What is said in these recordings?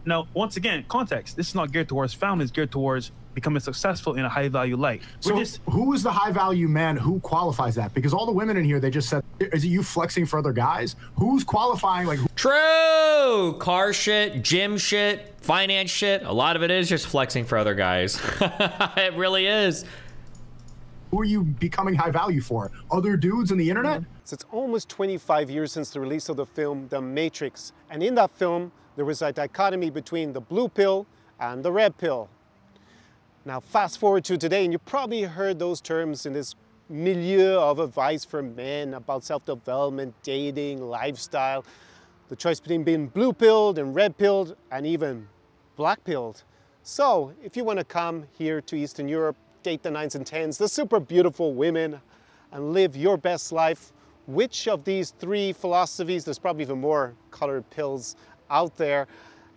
Now, once again, context. This is not geared towards families, geared towards becoming successful in a high value light. So who is the high value man? Who qualifies that? Because all the women in here, they just said, is it you flexing for other guys? Who's qualifying? Like, true. Car shit, gym shit, finance shit. A lot of it is just flexing for other guys. It really is. Who are you becoming high value for? Other dudes on the internet? So it's almost 25 years since the release of the film The Matrix. And in that film, there was a dichotomy between the blue pill and the red pill. Now, fast forward to today, and you probably heard those terms in this milieu of advice for men about self-development, dating, lifestyle, the choice between being blue-pilled and red-pilled, and even black-pilled. So, if you want to come here to Eastern Europe, date the 9s and 10s, the super beautiful women, and live your best life, which of these three philosophies, there's probably even more colored pills out there,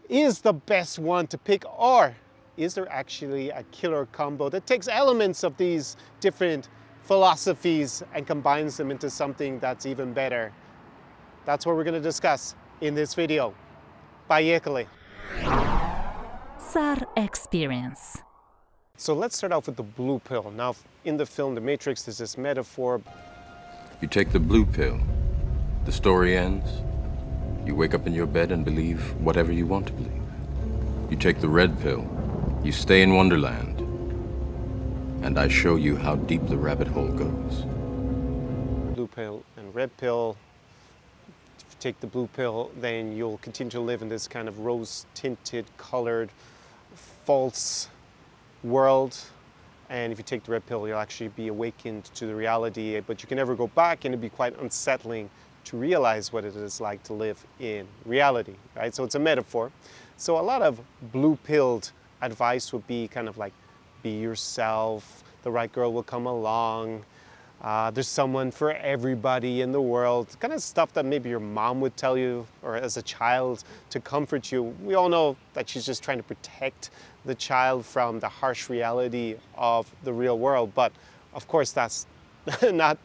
is the best one to pick? Or is there actually a killer combo that takes elements of these different philosophies and combines them into something that's even better? That's what we're going to discuss in this video. Bayekele. SAR Experience. So let's start off with the blue pill. Now, in the film The Matrix, there's this metaphor. You take the blue pill, the story ends. You wake up in your bed and believe whatever you want to believe. You take the red pill, you stay in Wonderland, and I show you how deep the rabbit hole goes. Blue pill and red pill. If you take the blue pill, then you'll continue to live in this kind of rose-tinted, colored, false world. And if you take the red pill, you'll actually be awakened to the reality, but you can never go back, and it'd be quite unsettling to realize what it is like to live in reality, right? So it's a metaphor. So a lot of blue-pilled advice would be kind of like, be yourself, the right girl will come along, there's someone for everybody in the world, kind of stuff that maybe your mom would tell you, or as a child, to comfort you. We all know that she's just trying to protect the child from the harsh reality of the real world, but of course that's not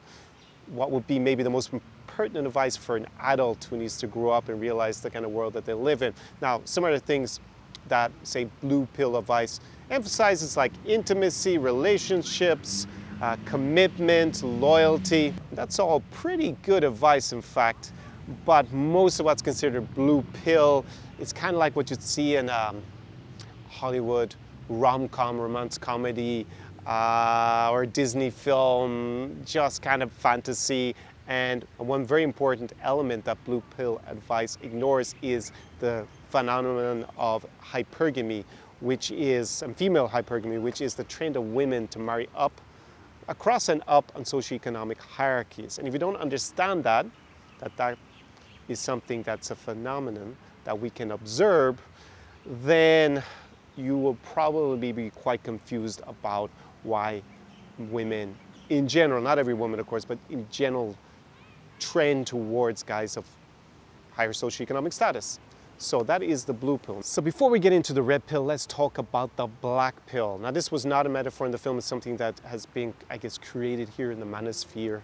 what would be maybe the most pertinent advice for an adult who needs to grow up and realize the kind of world that they live in. Now, some other things that, say, blue pill advice emphasizes, like intimacy, relationships, commitment, loyalty. That's all pretty good advice, in fact, but most of what's considered blue pill is kind of like what you'd see in Hollywood rom-com, romance comedy, or Disney film, just kind of fantasy. And one very important element that blue pill advice ignores is the phenomenon of hypergamy, which is, and female hypergamy, which is the trend of women to marry up, across and up on socioeconomic hierarchies. And if you don't understand that is something that's a phenomenon that we can observe, then you will probably be quite confused about why women, in general, not every woman of course, but in general, trend towards guys of higher socioeconomic status. So that is the blue pill. So before we get into the red pill, let's talk about the black pill. Now, this was not a metaphor in the film. It's something that has been, I guess, created here in the manosphere.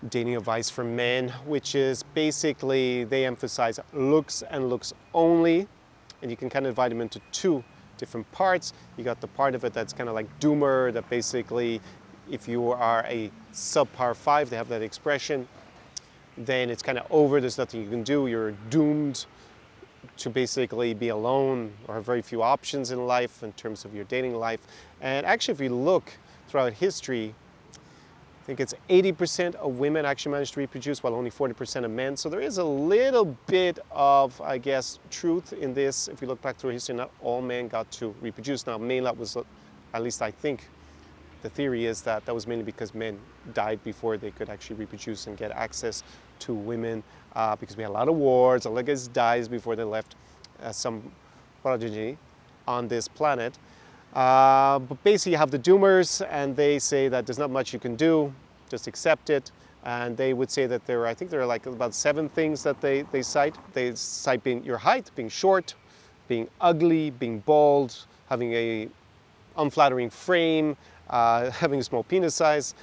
Dating advice for men, which is basically, they emphasize looks and looks only. And you can kind of divide them into two different parts. You got the part of it that's kind of like doomer, that basically, if you are a subpar 5, they have that expression, then it's kind of over, there's nothing you can do, you're doomed to basically be alone or have very few options in life in terms of your dating life. And actually, if you look throughout history, I think it's 80% of women actually manage to reproduce, while only 40% of men. So there is a little bit of, I guess, truth in this. If you look back through history, not all men got to reproduce. Now, mainly that was, at least I think, the theory is that that was mainly because men died before they could actually reproduce and get access to women, because we had a lot of wars, a lot of guys dies before they left some progeny on this planet. But basically you have the doomers, and they say that there's not much you can do, just accept it. And they would say that I think there are like about 7 things that they cite. They cite being your height, being short, being ugly, being bald, having a unflattering frame, having a small penis size,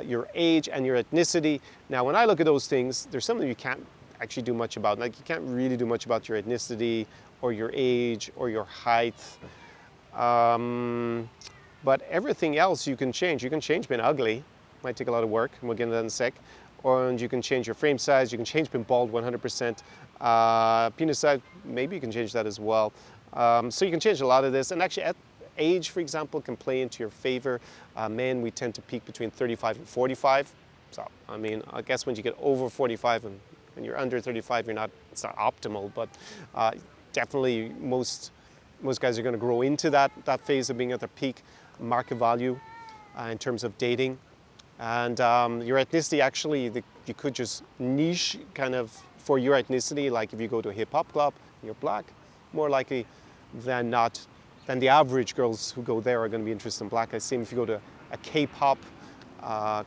your age, and your ethnicity. Now, when I look at those things, there's something you can't actually do much about. Like, you can't really do much about your ethnicity or your age or your height. But everything else you can change. You can change being ugly. Might take a lot of work, and we'll get into that in a sec. And you can change your frame size. You can change being bald 100%. Penis size, maybe you can change that as well. So you can change a lot of this. And actually, at age, for example, can play into your favor. Men, we tend to peak between 35 and 45. So, I mean, I guess when you get over 45 and when you're under 35, it's not optimal, but definitely most guys are going to grow into that phase of being at their peak market value in terms of dating. And your ethnicity, actually, you could just niche kind of for your ethnicity. Like if you go to a hip hop club, you're black, more likely than not, than the average girls who go there are going to be interested in black. I see if you go to a K-pop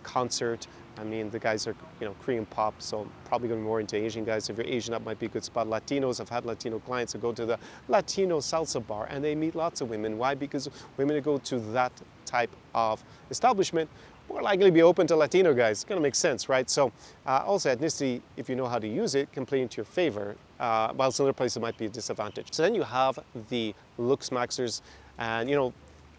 concert, I mean, the guys are, Korean pop, so probably going more into Asian guys. If you're Asian, that might be a good spot. Latinos, I've had Latino clients who go to the Latino salsa bar, and they meet lots of women. Why? Because women who go to that type of establishment more likely to be open to Latino guys. It's going to make sense, right? So also ethnicity, if you know how to use it, can play into your favor, whilst in other places it might be a disadvantage. So then you have the looks maxers, and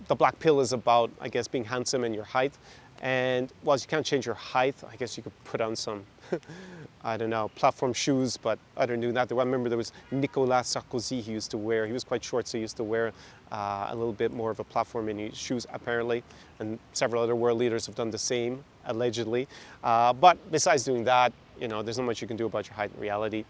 the black pill is about, I guess, being handsome and your height. And whilst you can't change your height, I guess you could put on some, I don't know, platform shoes, but other than that, I remember there was Nicolas Sarkozy he was quite short, so he used to wear a little bit more of a platform in his shoes, apparently, and several other world leaders have done the same, allegedly. But besides doing that, there's not much you can do about your height in reality.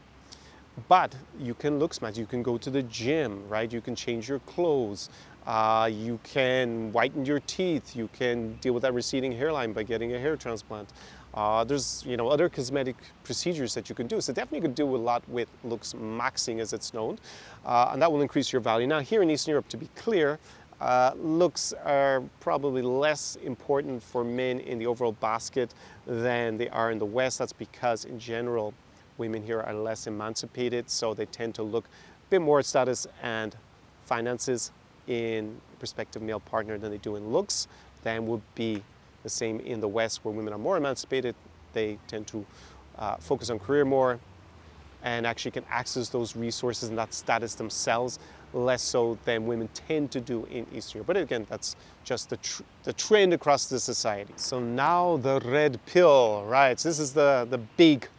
But you can look smart, you can go to the gym, right? You can change your clothes. You can whiten your teeth. You can deal with that receding hairline by getting a hair transplant. There's other cosmetic procedures that you can do. So definitely you could do a lot with looks maxing, as it's known, and that will increase your value. Now here in Eastern Europe, to be clear, looks are probably less important for men in the overall basket than they are in the West. That's because in general, women here are less emancipated, so they tend to look a bit more at status and finances in prospective male partner than they do in looks. Then would be the same in the West, where women are more emancipated. They tend to focus on career more and actually can access those resources and that status themselves less so than women tend to do in Eastern Europe. But again, that's just the trend across the society. So now the red pill, right? So this is the big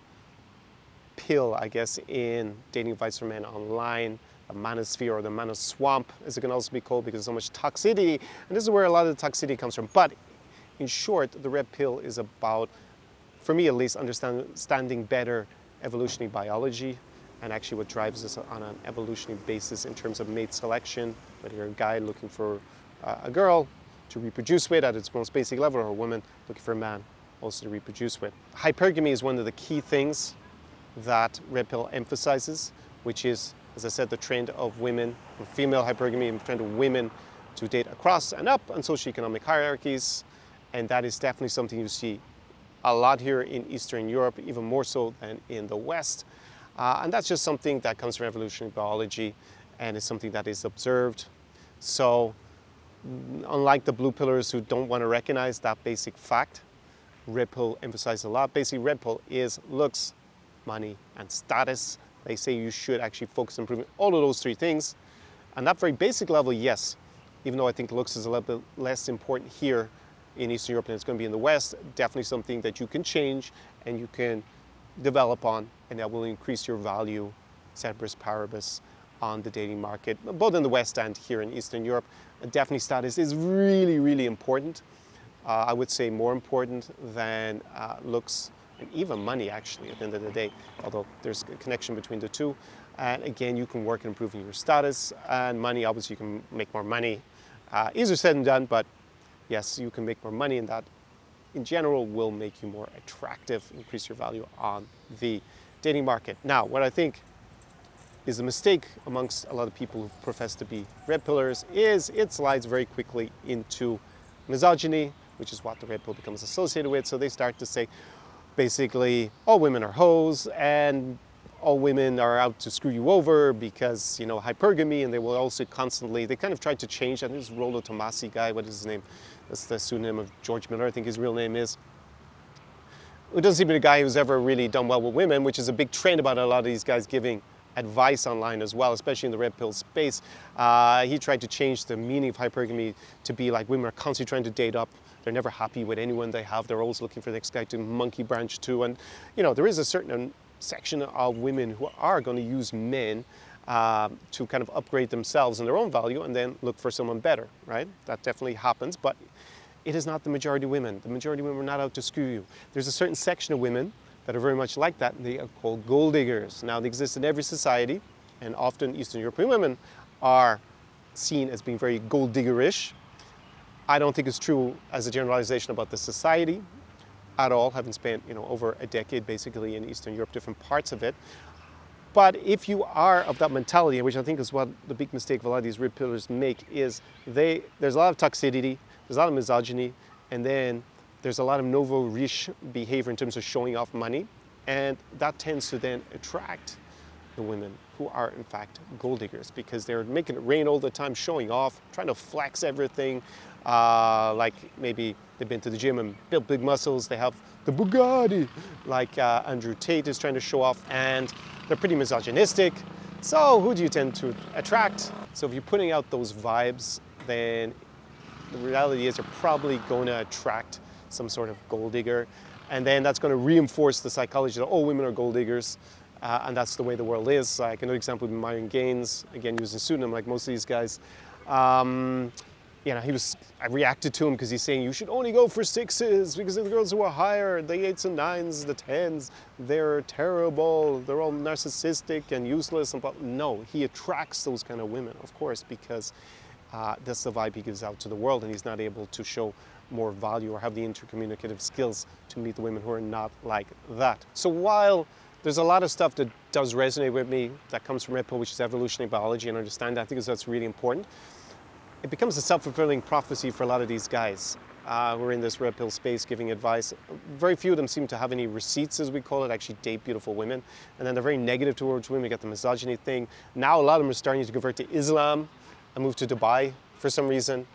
pill, I guess, in dating advice for men online. The manosphere, or the manoswamp, as it can also be called, because there's so much toxicity. And this is where a lot of the toxicity comes from. But in short, the red pill is about, for me at least, understanding better evolutionary biology and actually what drives us on an evolutionary basis in terms of mate selection, whether you're a guy looking for a girl to reproduce with at its most basic level, or a woman looking for a man also to reproduce with. Hypergamy is one of the key things that red pill emphasizes, which is, as I said, the trend of women, female hypergamy, and the trend of women to date across and up on socioeconomic hierarchies. And that is definitely something you see a lot here in Eastern Europe, even more so than in the West. And that's just something that comes from evolutionary biology, and is something that is observed. So unlike the blue pillars who don't want to recognize that basic fact, red pill emphasizes a lot. Basically, red pill is looks, money, and status. They say you should actually focus on improving all of those three things. And that very basic level, yes, even though I think looks is a little bit less important here in Eastern Europe than it's going to be in the West, definitely something that you can change and you can develop on, and that will increase your value, ceteris paribus, on the dating market, both in the West and here in Eastern Europe. Definitely status is really, really important. I would say more important than looks, and even money, actually, at the end of the day, although there's a connection between the two. And again, you can work on improving your status, and money, obviously you can make more money. Easier said than done, but yes, you can make more money, and that in general will make you more attractive, increase your value on the dating market. Now, what I think is a mistake amongst a lot of people who profess to be red pillars is it slides very quickly into misogyny, which is what the red pill becomes associated with. So they start to say, basically, all women are hoes and all women are out to screw you over because, you know, hypergamy, and they will also constantly, they kind of tried to change, I think this Rollo Tomasi guy, what is his name? That's the pseudonym of George Miller, I think his real name is. It doesn't seem to be a guy who's ever really done well with women, which is a big trend about a lot of these guys giving advice online as well, especially in the red pill space. He tried to change the meaning of hypergamy to be like women are constantly trying to date up. They're never happy with anyone they have. They're always looking for the next guy to monkey branch to. And, you know, there is a certain section of women who are going to use men to kind of upgrade themselves and their own value and then look for someone better, right? That definitely happens, but it is not the majority of women. The majority of women are not out to screw you. There's a certain section of women that are very much like that, and they are called gold diggers. Now, they exist in every society, and often Eastern European women are seen as being very gold diggerish. I don't think it's true as a generalization about the society at all, having spent, you know, over a decade basically in Eastern Europe, different parts of it. But if you are of that mentality, which I think is what the big mistake of a lot of these red pillars make, is there's a lot of toxicity, there's a lot of misogyny, and then there's a lot of nouveau riche behavior in terms of showing off money, and that tends to then attract the women who are in fact gold diggers because they're making it rain all the time, showing off, trying to flex everything, like maybe they've been to the gym and built big muscles, they have the Bugatti, like Andrew Tate is trying to show off, and they're pretty misogynistic. So who do you tend to attract? So if you're putting out those vibes, then the reality is you're probably going to attract some sort of gold digger, and then that's going to reinforce the psychology that all women are gold diggers, and that's the way the world is. Like another example would be Myron Gaines, again using pseudonym like most of these guys. You know, I reacted to him because he's saying you should only go for 6s because the girls who are higher, the 8s and 9s, the 10s, they're terrible, they're all narcissistic and useless. But no, he attracts those kind of women, of course, because that's the vibe he gives out to the world, and he's not able to show more value or have the intercommunicative skills to meet the women who are not like that. So while there's a lot of stuff that does resonate with me that comes from red pill, which is evolutionary biology, and understand that, I think that's really important. It becomes a self-fulfilling prophecy for a lot of these guys who are in this red pill space giving advice. Very few of them seem to have any receipts, as we call it, actually date beautiful women. And then they're very negative towards women. You get the misogyny thing. Now a lot of them are starting to convert to Islam and move to Dubai for some reason.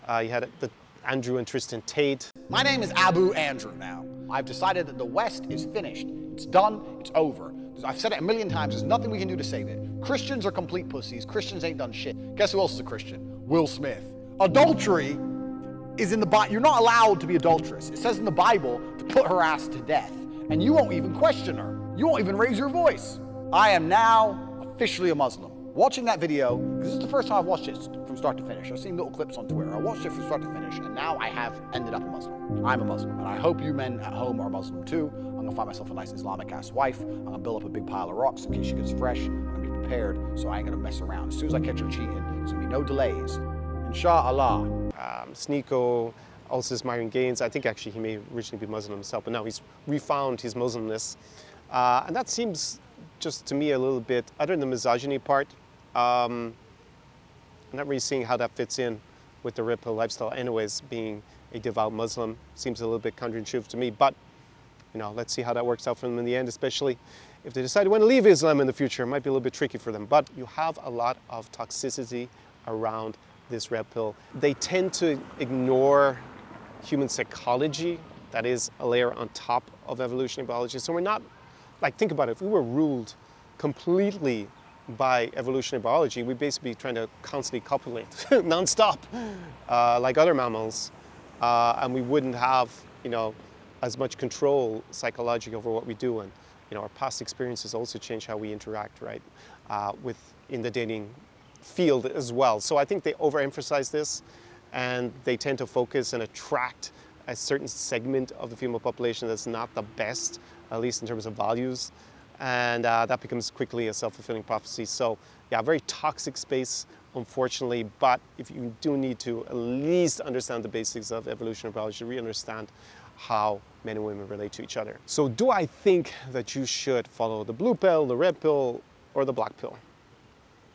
You had the Andrew and Tristan Tate. My name is Abu Andrew now. I've decided that the West is finished. It's done, it's over. I've said it a million times, there's nothing we can do to save it. Christians are complete pussies. Christians ain't done shit. Guess who else is a Christian? Will Smith. Adultery is in the Bible. You're not allowed to be adulterous. It says in the Bible to put her ass to death. And you won't even question her. You won't even raise your voice. I am now officially a Muslim. Watching that video, this is the first time I've watched it from start to finish. I've seen little clips on Twitter. I watched it from start to finish, and now I have ended up a Muslim. I'm a Muslim, and I hope you men at home are Muslim too. I'm gonna find myself a nice Islamic-ass wife. I'm gonna build up a big pile of rocks in case she gets fresh. I'm gonna be prepared, so I ain't gonna mess around. As soon as I catch her cheating, there's gonna be no delays. Inshallah. Sneeko, also this Myron Gaines, I think actually he may originally be Muslim himself, but now he's refound his Muslimness. And that seems just to me a little bit, other than the misogyny part, I'm not really seeing how that fits in with the red pill lifestyle anyways. Being a devout Muslim seems a little bit counterintuitive to me, but you know, let's see how that works out for them in the end, especially if they decide to want to leave Islam in the future. It might be a little bit tricky for them, but you have a lot of toxicity around this red pill. They tend to ignore human psychology. That is a layer on top of evolutionary biology. So we're not, like, think about it, if we were ruled completely by evolutionary biology, we'd basically be trying to constantly copulate non-stop, like other mammals, and we wouldn't have, you know, as much control psychologically over what we do. And you know, our past experiences also change how we interact, right, in the dating field as well. So I think they overemphasize this, and they tend to focus and attract a certain segment of the female population that's not the best, at least in terms of values. And that becomes quickly a self-fulfilling prophecy. So yeah, very toxic space, unfortunately, but if you do need to at least understand the basics of evolutionary biology to really understand how men and women relate to each other. So do I think that you should follow the blue pill, the red pill, or the black pill?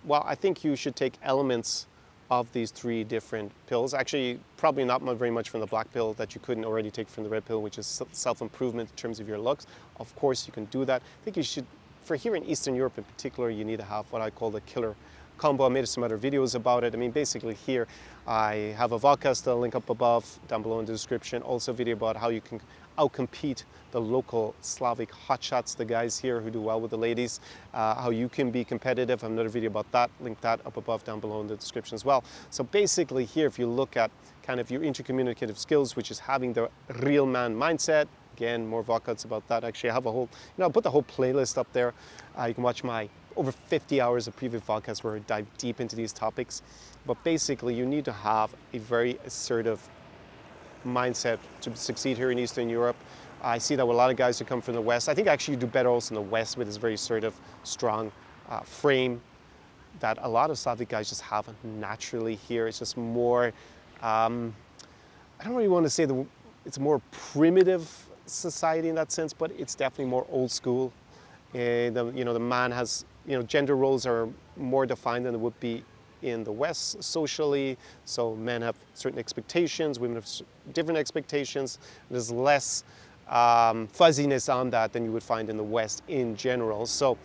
Well, I think you should take elements of these three different pills. Actually, probably not very much from the black pill that you couldn't already take from the red pill, which is self-improvement in terms of your looks. Of course, you can do that. I think you should, for here in Eastern Europe in particular, you need to have what I call the killer combo. I made some other videos about it. I mean, basically here I have a vodcast, I'll link up above, down below in the description. Also a video about how you can outcompete the local Slavic hotshots, the guys here who do well with the ladies, how you can be competitive. I have another video about that, link that up above, down below in the description as well. So basically here, if you look at kind of your intercommunicative skills, which is having the real man mindset, again, more vodcasts about that. Actually, I have a whole, I'll put the whole playlist up there. You can watch my over 50 hours of previous podcasts where I dive deep into these topics. But basically, you need to have a very assertive mindset to succeed here in Eastern Europe. I see that with a lot of guys who come from the West. I think actually you do better also in the West with this very assertive, strong frame that a lot of Slavic guys just have naturally here. It's just more, I don't really want to say it's a more primitive society in that sense, but it's definitely more old school. The man has, gender roles are more defined than it would be in the West socially. So men have certain expectations, women have different expectations. There's less fuzziness on that than you would find in the West in general. So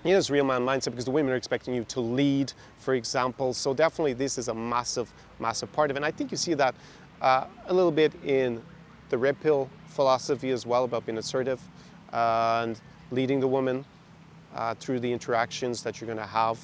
it's real man mindset because the women are expecting you to lead, for example. So definitely this is a massive, massive part of it. And I think you see that a little bit in the red pill philosophy as well, about being assertive and leading the woman through the interactions that you're going to have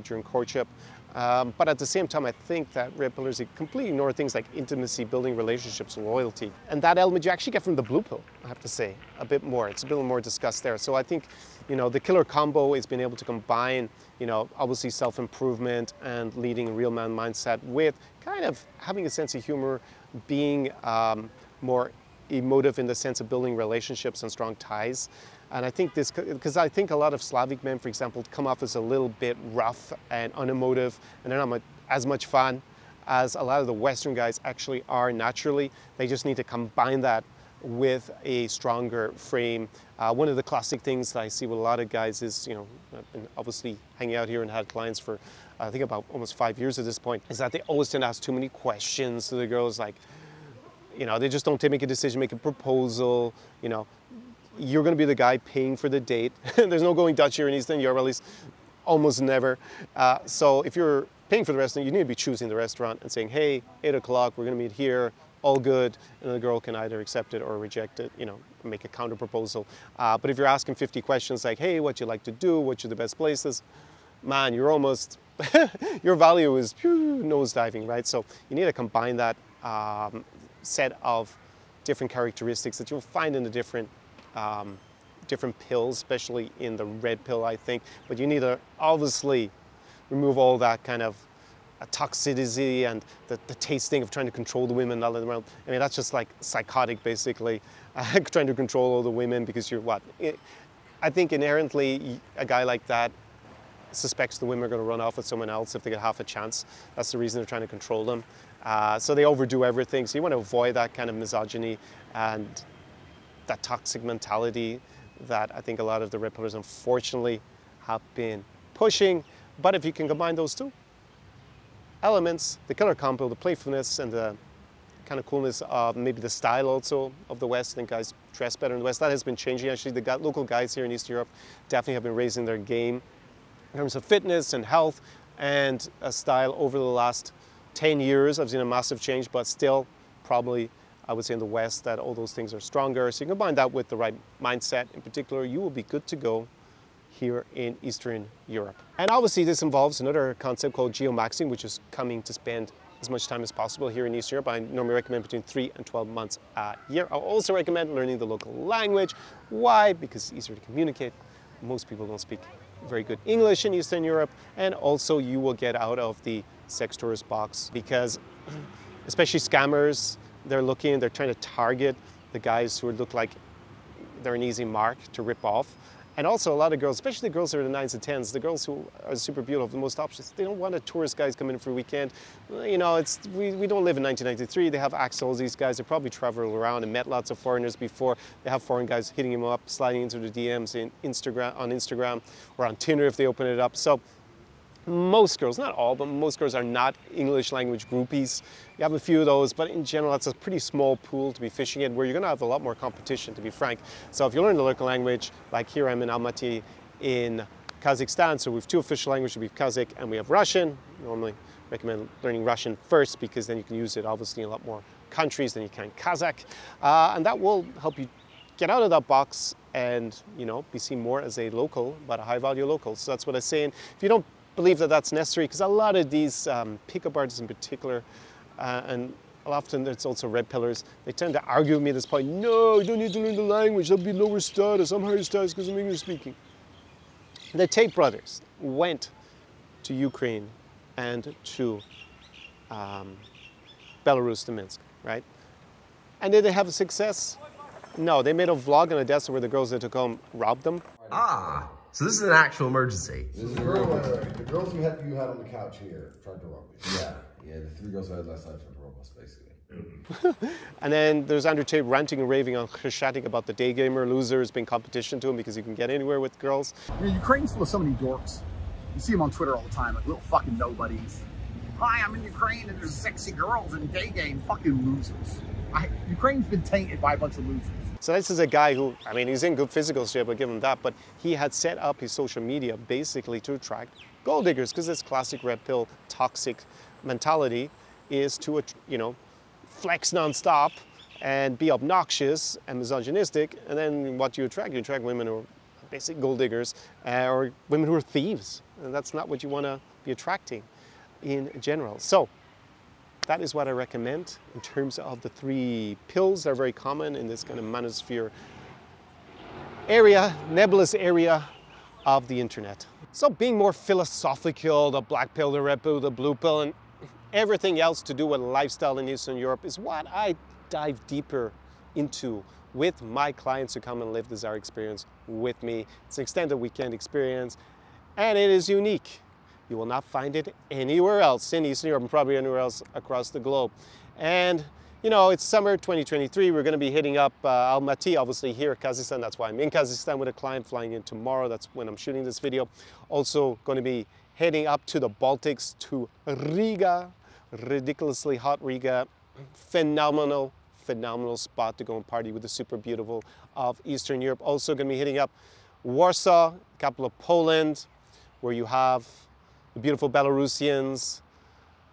during courtship. But at the same time, I think that red pillars completely ignore things like intimacy, building relationships, and loyalty. And that element you actually get from the blue pill, I have to say, a bit more. It's a bit more discussed there. So I think, the killer combo is being able to combine, obviously self-improvement and leading a real man mindset with kind of having a sense of humor, being more emotive in the sense of building relationships and strong ties. And I think this, because I think a lot of Slavic men, for example, come off as a little bit rough and unemotive, and they're not as much fun as a lot of the Western guys actually are naturally. They just need to combine that with a stronger frame. One of the classic things that I see with a lot of guys is, I've been obviously hanging out here and had clients for, I think about almost 5 years at this point, is that they always tend to ask too many questions to the girls, like, they just don't make a decision, make a proposal, You're going to be the guy paying for the date. There's no going Dutch here in Eastern Europe, at least almost never. So if you're paying for the restaurant, you need to be choosing the restaurant and saying, hey, 8 o'clock, we're going to meet here, all good. And the girl can either accept it or reject it, make a counter proposal. But if you're asking 50 questions like, hey, what you like to do, what's the best places, man, you're almost, your value is nosediving, right? So you need to combine that set of different characteristics that you'll find in the different pills, especially in the red pill, I think. But you need to obviously remove all that kind of toxicity and the tasting of trying to control the women all around. I mean, that's just like psychotic, basically, trying to control all the women because you're what? I think inherently a guy like that suspects the women are going to run off with someone else if they get half a chance. That's the reason they're trying to control them. So they overdo everything. So you want to avoid that kind of misogyny and that toxic mentality that I think a lot of the red pillars unfortunately have been pushing. But if you can combine those two elements, the killer combo, the playfulness and the kind of coolness of maybe the style also of the West, I think guys dress better in the West. That has been changing actually. The local guys here in Eastern Europe definitely have been raising their game in terms of fitness and health and style over the last 10 years. I've seen a massive change, but still probably I would say in the West that all those things are stronger. So you can combine that with the right mindset in particular, you will be good to go here in Eastern Europe. And obviously this involves another concept called geomaxing, which is coming to spend as much time as possible here in Eastern Europe. I normally recommend between 3 and 12 months a year. I'll also recommend learning the local language. Why? Because it's easier to communicate. Most people don't speak very good English in Eastern Europe. And also you will get out of the sex tourist box because especially scammers, they're trying to target the guys who look like they're an easy mark to rip off. And also a lot of girls, especially the girls who are the 9s and 10s, the girls who are super beautiful, the most options, they don't want a tourist guys coming in for a weekend. We don't live in 1993. They have access to all these guys. They probably traveled around and met lots of foreigners before. They have foreign guys hitting them up, sliding into the DMs on Instagram or on Tinder if they open it up. So most girls, not all, but most girls are not English language groupies. You have a few of those, but in general, that's a pretty small pool to be fishing in where you're going to have a lot more competition, to be frank. So if you learn the local language, like here I'm in Almaty in Kazakhstan, so we have 2 official languages. We have Kazakh and we have Russian. Normally recommend learning Russian first because then you can use it obviously in a lot more countries than you can Kazakh. And that will help you get out of that box and, you know, be seen more as a local, but a high value local. So that's what I'm saying. If you don't believe that that's necessary, because a lot of these pickup artists in particular, and often there's also red pillars, they tend to argue with me at this point, no, you don't need to learn the language, that'll be lower status, I'm higher status because I'm English speaking. The Tate brothers went to Ukraine and to Belarus, to Minsk, right? And did they have a success? No, they made a vlog in Odessa where the girls they took home robbed them. Ah, so this is an actual emergency. This is a real emergency. The girls you had on the couch here tried to rob me. Yeah, the 3 girls I had last night tried to rob us, basically. And then there's Andrew Tate ranting and raving on Khrushchev about the day gamer losers being competition to him because you can get anywhere with girls. I mean, Ukraine's full of so many dorks. You see them on Twitter all the time, like little fucking nobodies. Hi, I'm in Ukraine and there's sexy girls and day game, fucking losers. Ukraine's been tainted by a bunch of losers. So this is a guy who, I mean, he's in good physical shape, I'll give him that, but he had set up his social media basically to attract gold diggers because this classic red pill toxic mentality is to, you know, flex nonstop and be obnoxious and misogynistic, and then what you attract women who are basic gold diggers or women who are thieves, and that's not what you want to be attracting in general. So that is what I recommend in terms of the 3 pills that are very common in this kind of manosphere area, nebulous area of the internet. So being more philosophical, the black pill, the red pill, the blue pill, and everything else to do with lifestyle in Eastern Europe is what I dive deeper into with my clients who come and live the Zara experience with me. It's an extended weekend experience and it is unique. You will not find it anywhere else in Eastern Europe and probably anywhere else across the globe. And you know, it's summer 2023. We're going to be hitting up Almaty, obviously here in Kazakhstan. That's why I'm in Kazakhstan with a client flying in tomorrow. That's when I'm shooting this video. Also going to be heading up to the Baltics to Riga, ridiculously hot Riga. Phenomenal spot to go and party with the super beautiful of Eastern Europe. Also going to be hitting up Warsaw, capital of Poland, where you have the beautiful Belarusians,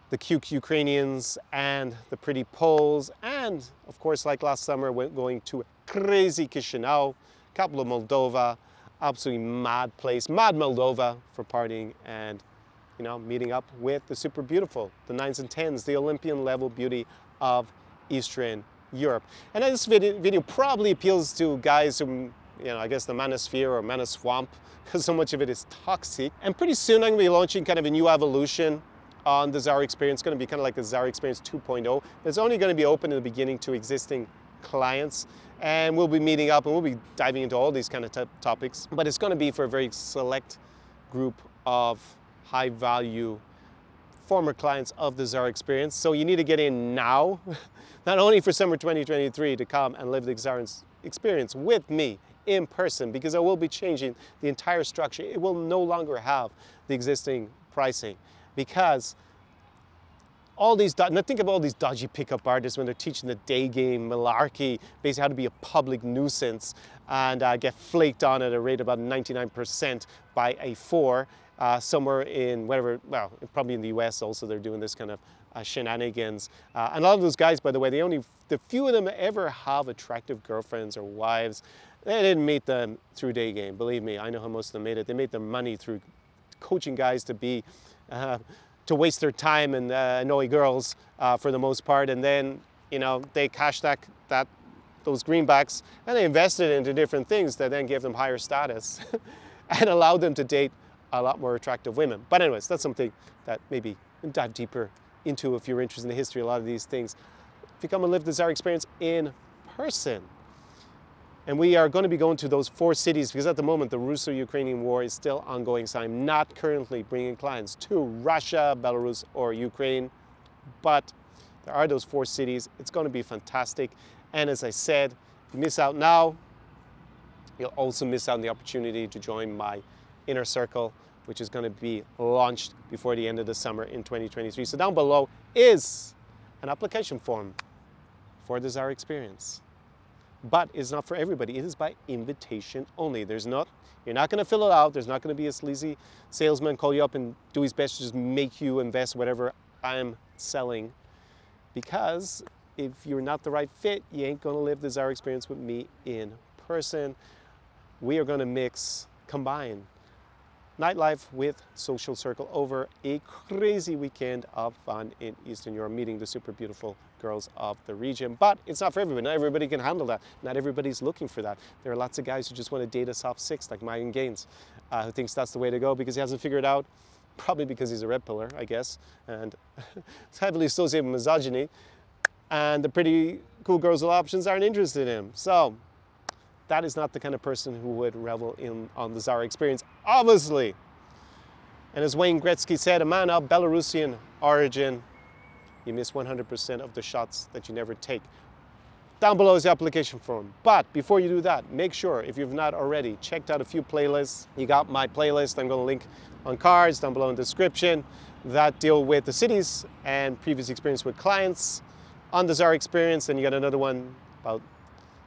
the cute Ukrainians, and the pretty Poles. And of course, like last summer, we're going to crazy Chisinau, capital of Moldova, absolutely mad place, mad Moldova for partying and, you know, meeting up with the super beautiful, the 9s and 10s, the Olympian level beauty of Eastern Europe. And this video probably appeals to guys who, you know, I guess the manosphere or manoswamp, because so much of it is toxic. And pretty soon I'm going to be launching kind of a new evolution on the Zara experience. It's going to be kind of like the Zara experience 2.0. It's only going to be open in the beginning to existing clients. And we'll be meeting up and we'll be diving into all these kind of topics. But it's going to be for a very select group of high value former clients of the Zara experience. So you need to get in now, not only for summer 2023 to come and live the Zara experience with me in person, because I will be changing the entire structure. It will no longer have the existing pricing, because all these, now think of all these dodgy pickup artists when they're teaching the day game malarkey, basically how to be a public nuisance and get flaked on at a rate of about 99% by a 4 somewhere in whatever, well, probably in the US also they're doing this kind of shenanigans. And a lot of those guys, by the way, the few of them ever have attractive girlfriends or wives. They didn't meet them through day game. Believe me, I know how most of them made it. They made their money through coaching guys to be, to waste their time and annoy girls for the most part. And then, you know, they cashed those greenbacks and they invested into different things that then gave them higher status and allowed them to date a lot more attractive women. But anyways, that's something that maybe you can dive deeper into if you're interested in the history of a lot of these things. If you come and live the Zara experience in person. And we are going to be going to those 4 cities because at the moment the Russo-Ukrainian war is still ongoing. So I'm not currently bringing clients to Russia, Belarus, or Ukraine, but there are those 4 cities. It's going to be fantastic. And as I said, if you miss out now, you'll also miss out on the opportunity to join my inner circle, which is going to be launched before the end of the summer in 2023. So down below is an application form for the Zara experience. but it's not for everybody. It is by invitation only. You're not going to fill it out. There's not going to be a sleazy salesman call you up and do his best to just make you invest whatever I'm selling. Because if you're not the right fit, you ain't going to live the Zara experience with me in person. We are going to combine nightlife with social circle over a crazy weekend of fun in Eastern Europe, meeting the super beautiful girls of the region. But it's not for everybody. Not everybody can handle that. Not everybody's looking for that. There are lots of guys who just want to date a soft six, like Megan Gaines, who thinks that's the way to go because he hasn't figured it out, probably because he's a red pillar, I guess, and it's heavily associated with misogyny, and the pretty cool girls with options aren't interested in him. So that is not the kind of person who would revel on the Zara experience, obviously. And as Wayne Gretzky said, a man of Belarusian origin, you miss 100% of the shots that you never take. Down below is the application form. But before you do that, make sure, if you've not already, checked out a few playlists. You got my playlist, I'm going to link on cards down below in the description, that deal with the cities and previous experience with clients on the Zara experience. And you got another one about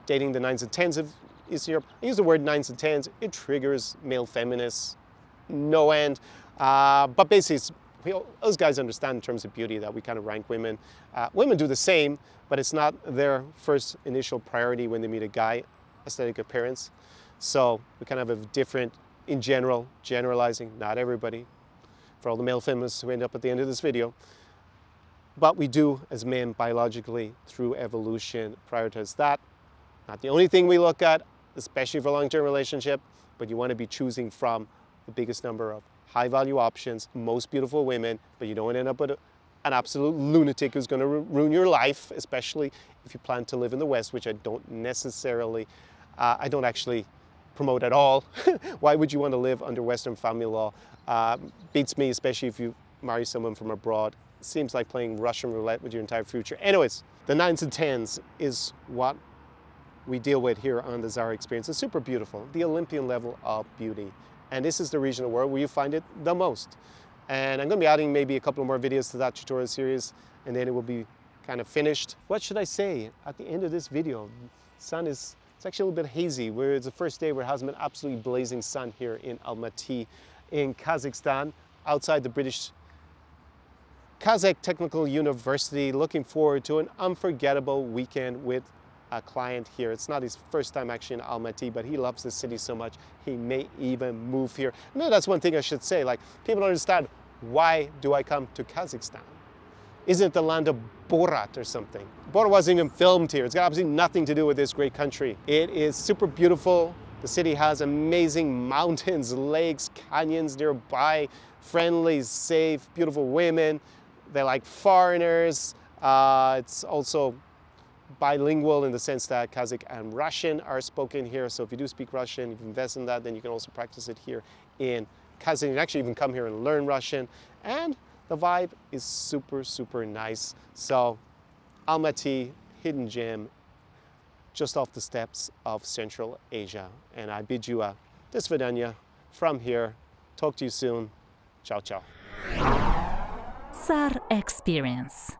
dating the 9s and 10s of Eastern Europe. I use the word 9s and 10s. It triggers male feminists, no end. But basically, those guys understand in terms of beauty that we kind of rank women. Women do the same, but it's not their first initial priority when they meet a guy, aesthetic appearance. So we kind of have a different, in general, generalizing, not everybody, for all the male feminists who end up at the end of this video. But we do, as men, biologically, through evolution, prioritize that. Not the only thing we look at, especially for a long-term relationship, but you want to be choosing from the biggest number of high-value options, most beautiful women, but you don't want to end up with an absolute lunatic who's going to ruin your life, especially if you plan to live in the West, which I don't necessarily, I don't actually promote at all. Why would you want to live under Western family law? Beats me, especially if you marry someone from abroad. Seems like playing Russian roulette with your entire future. Anyways, the 9s and 10s is what we deal with here on the Zara experience. It's super beautiful, the Olympian level of beauty. And this is the region of the world where you find it the most. And I'm going to be adding maybe a couple more videos to that tutorial series, and then it will be kind of finished. What should I say at the end of this video? Sun is, it's actually a little bit hazy. It's the first day where it hasn't been absolutely blazing sun here in Almaty in Kazakhstan, outside the British Kazakh Technical University. Looking forward to an unforgettable weekend with a client here. It's not his first time actually in Almaty, but he loves the city so much he may even move here. Maybe that's one thing I should say. Like, people don't understand, why do I come to Kazakhstan? Isn't it the land of Borat or something? Borat wasn't even filmed here. It's got absolutely nothing to do with this great country. It is super beautiful. The city has amazing mountains, lakes, canyons nearby, friendly, safe, beautiful women. They like foreigners. It's also bilingual in the sense that Kazakh and Russian are spoken here. So if you do speak Russian, if you invest in that, then you can also practice it here in Kazakh. You can actually even come here and learn Russian. And the vibe is super, super nice. So Almaty, hidden gem, just off the steps of Central Asia. And I bid you a do svidaniya from here. Talk to you soon. Ciao, ciao. Zara experience.